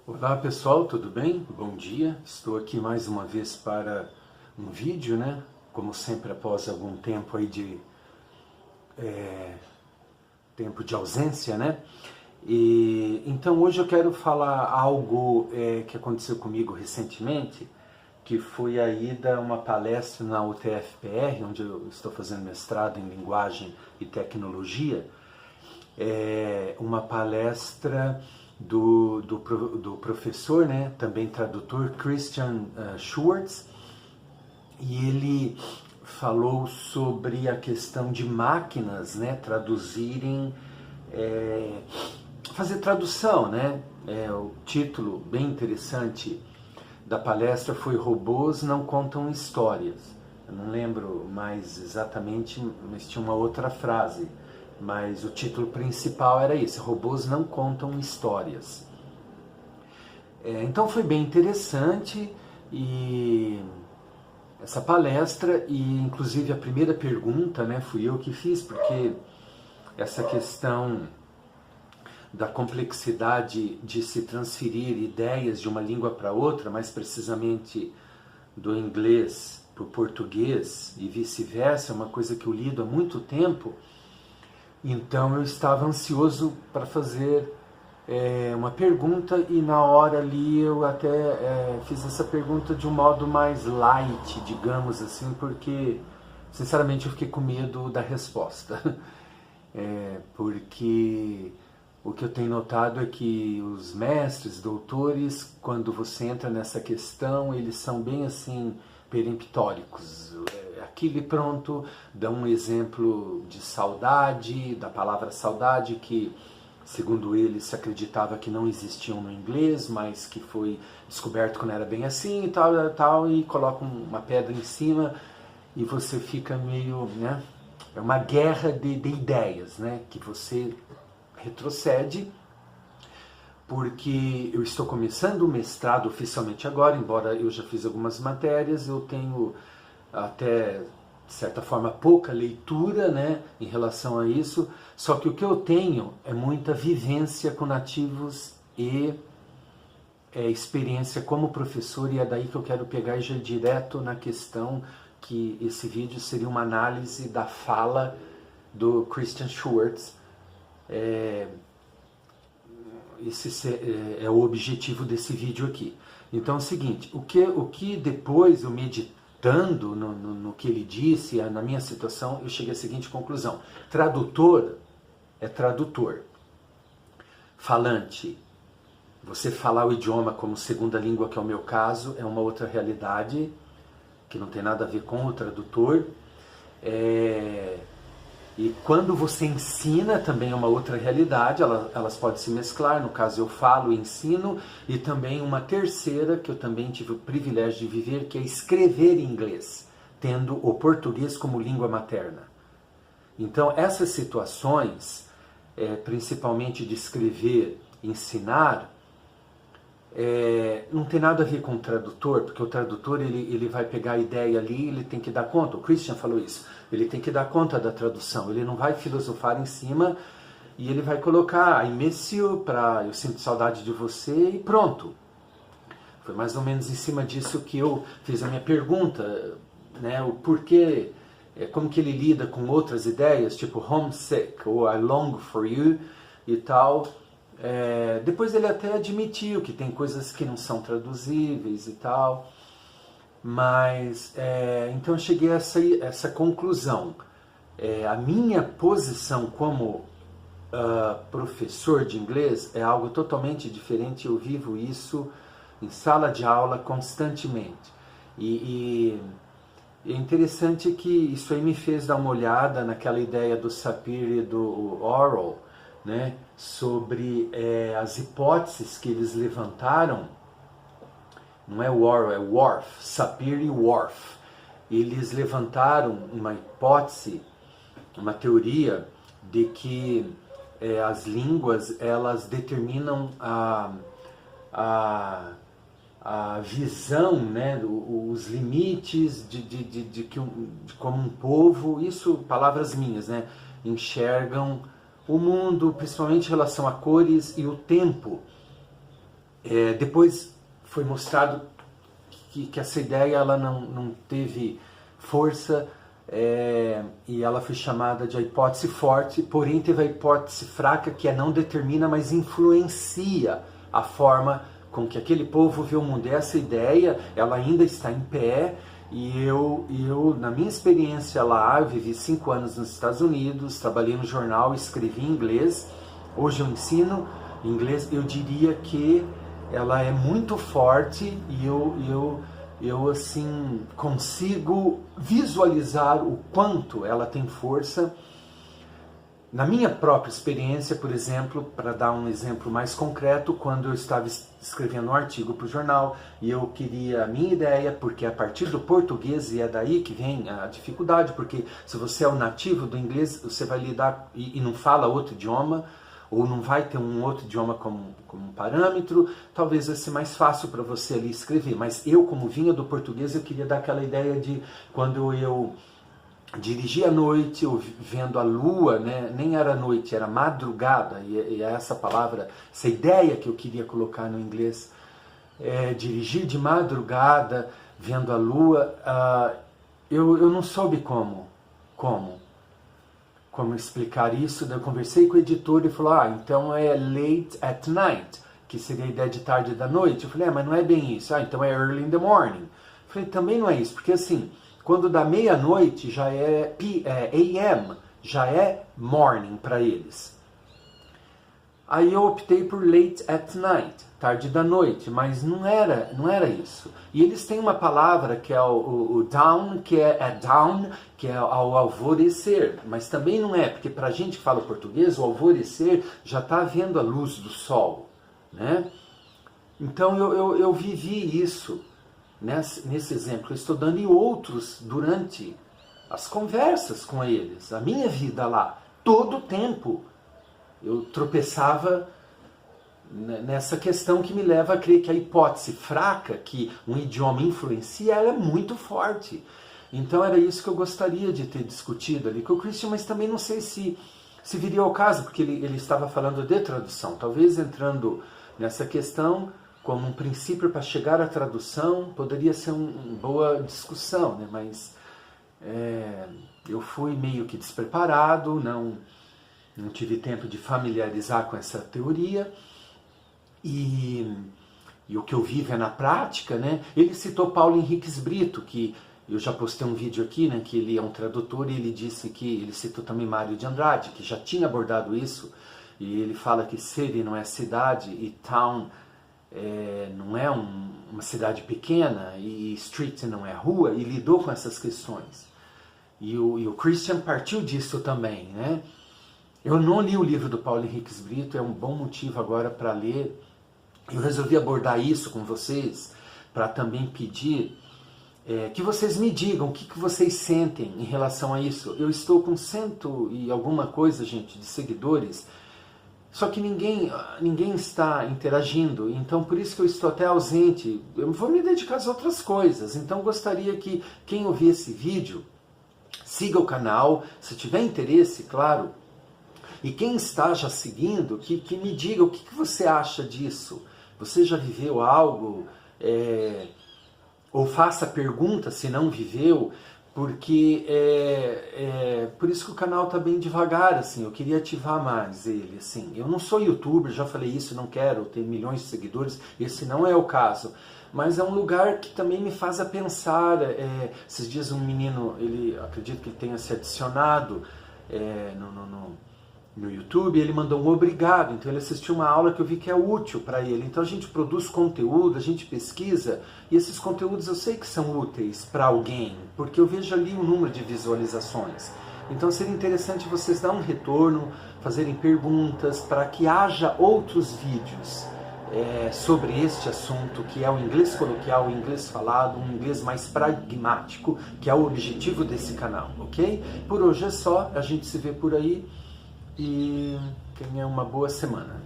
Olá pessoal, tudo bem? Bom dia, estou aqui mais uma vez para um vídeo, né? Como sempre após algum tempo aí de tempo de ausência, né? E então hoje eu quero falar algo que aconteceu comigo recentemente, que foi a ida a uma palestra na UTFPR, onde eu estou fazendo mestrado em linguagem e tecnologia, uma palestra do professor, né, também tradutor, Christian Schwartz, e ele falou sobre a questão de máquinas, né, traduzirem, fazer tradução, né? O título bem interessante da palestra foi Robôs Não Contam Histórias. Eu não lembro mais exatamente, mas tinha uma outra frase. Mas o título principal era esse, Robôs Não Contam Histórias. Então foi bem interessante e essa palestra, e inclusive a primeira pergunta, né, fui eu que fiz, porque essa questão da complexidade de se transferir ideias de uma língua para outra, mais precisamente do inglês para o português e vice-versa, é uma coisa que eu lido há muito tempo. Então eu estava ansioso para fazer uma pergunta e na hora ali eu até fiz essa pergunta de um modo mais light, digamos assim, porque sinceramente eu fiquei com medo da resposta. Porque o que eu tenho notado é que os mestres, doutores, quando você entra nessa questão, eles são bem assim peremptóricos. Aquilo e pronto, dão um exemplo de saudade, da palavra saudade, que segundo eles se acreditava que não existiam no inglês, mas que foi descoberto quando era bem assim e tal, e colocam uma pedra em cima e você fica meio, né? É uma guerra de ideias, né? Que você retrocede, porque eu estou começando o mestrado oficialmente agora, embora eu já fiz algumas matérias, eu tenho até, de certa forma, pouca leitura, né, em relação a isso, só que o que eu tenho é muita vivência com nativos e experiência como professor, e é daí que eu quero pegar e já direto na questão que esse vídeo seria uma análise da fala do Christian Schwartz. Esse é o objetivo desse vídeo aqui. Então é o seguinte, o que depois eu meditando no que ele disse, na minha situação, eu cheguei à seguinte conclusão. Tradutor é tradutor. Falante, você falar o idioma como segunda língua, que é o meu caso, é uma outra realidade, que não tem nada a ver com o tradutor. E quando você ensina, também é uma outra realidade, elas podem se mesclar, no caso eu falo e ensino, e também uma terceira, que eu também tive o privilégio de viver, que é escrever em inglês, tendo o português como língua materna. Então essas situações, principalmente de escrever, ensinar, não tem nada a ver com o tradutor, porque o tradutor ele vai pegar a ideia ali, ele tem que dar conta, o Christian falou isso, ele tem que dar conta da tradução, ele não vai filosofar em cima e ele vai colocar I miss you para eu sinto saudade de você e pronto. Foi mais ou menos em cima disso que eu fiz a minha pergunta, né, o porquê, como que ele lida com outras ideias, tipo homesick ou I long for you e tal. Depois ele até admitiu que tem coisas que não são traduzíveis e tal, mas então eu cheguei a essa conclusão. A minha posição como professor de inglês é algo totalmente diferente, eu vivo isso em sala de aula constantemente. E é interessante que isso aí me fez dar uma olhada naquela ideia do Sapir e do Orwell, né, sobre as hipóteses que eles levantaram. Não é Orwell, é Worf, Sapir e Worf. Eles levantaram uma hipótese, uma teoria de que as línguas elas determinam a visão, né, os limites de como um povo, isso palavras minhas, né, enxergam o mundo, principalmente em relação a cores e o tempo. Depois foi mostrado que essa ideia ela não teve força, e ela foi chamada de a hipótese forte, porém teve a hipótese fraca, que não determina, mas influencia a forma com que aquele povo vê o mundo. E essa ideia, ela ainda está em pé, e eu, na minha experiência lá, eu vivi 5 anos nos Estados Unidos, trabalhei no jornal, escrevi em inglês, hoje eu ensino inglês. Eu diria que ela é muito forte, e eu assim consigo visualizar o quanto ela tem força. Na minha própria experiência, por exemplo, para dar um exemplo mais concreto, quando eu estava escrevendo um artigo para o jornal e eu queria a minha ideia, porque a partir do português, e é daí que vem a dificuldade, porque se você é o nativo do inglês, você vai lidar e não fala outro idioma, ou não vai ter um outro idioma como parâmetro, talvez vai ser mais fácil para você ali escrever. Mas eu, como vinha do português, eu queria dar aquela ideia de quando eu dirigi à noite, vendo a lua, né? Nem era noite, era madrugada, e é essa palavra, essa ideia que eu queria colocar no inglês, dirigir de madrugada, vendo a lua, eu não soube como explicar isso. Daí eu conversei com o editor e falou, então é late at night, que seria a ideia de tarde da noite. Eu falei, mas não é bem isso. Então é early in the morning. Eu falei, também não é isso, porque assim, quando dá meia-noite já é AM, já é morning para eles. Aí eu optei por late at night, tarde da noite, mas não era isso. E eles têm uma palavra que é o dawn, que é dawn, que é ao alvorecer, mas também não é, porque para a gente que fala português, o alvorecer já está vendo a luz do sol, né? Então eu vivi isso nesse exemplo que eu estou dando, e outros durante as conversas com eles, a minha vida lá, todo o tempo eu tropeçava nessa questão que me leva a crer que a hipótese fraca que um idioma influencia, ela é muito forte. Então era isso que eu gostaria de ter discutido ali com o Christian, mas também não sei se viria ao caso, porque ele estava falando de tradução, talvez entrando nessa questão como um princípio para chegar à tradução, poderia ser uma boa discussão, né? Mas eu fui meio que despreparado, não tive tempo de familiarizar com essa teoria, e o que eu vivo é na prática, né? Ele citou Paulo Henriques Brito, que eu já postei um vídeo aqui, né, que ele é um tradutor, e ele disse que, ele citou também Mário de Andrade, que já tinha abordado isso, e ele fala que city não é cidade, e town não é uma cidade pequena, e street não é rua, e lidou com essas questões. E o Christian partiu disso também, né? Eu não li o livro do Paulo Henriques Brito, é um bom motivo agora para ler. Eu resolvi abordar isso com vocês, para também pedir que vocês me digam o que vocês sentem em relação a isso. Eu estou com 100 e alguma coisa, gente, de seguidores, só que ninguém está interagindo, então por isso que eu estou até ausente. Eu vou me dedicar às outras coisas, então gostaria que quem ouvir esse vídeo siga o canal, se tiver interesse, claro. E quem está já seguindo, que me diga o que você acha disso. Você já viveu algo? Ou faça pergunta se não viveu, porque por isso que o canal está bem devagar, assim. Eu queria ativar mais ele, assim. Eu não sou youtuber, já falei isso, não quero ter milhões de seguidores, esse não é o caso. Mas é um lugar que também me faz a pensar. Esses dias um menino, acredito que ele tenha se adicionado no YouTube, ele mandou um obrigado, então ele assistiu uma aula que eu vi que é útil para ele. Então a gente produz conteúdo, a gente pesquisa, e esses conteúdos eu sei que são úteis para alguém, porque eu vejo ali um número de visualizações. Então seria interessante vocês darem um retorno, fazerem perguntas, para que haja outros vídeos sobre este assunto, que é o inglês coloquial, o inglês falado, um inglês mais pragmático, que é o objetivo desse canal, ok? Por hoje é só, a gente se vê por aí, e tenha uma boa semana.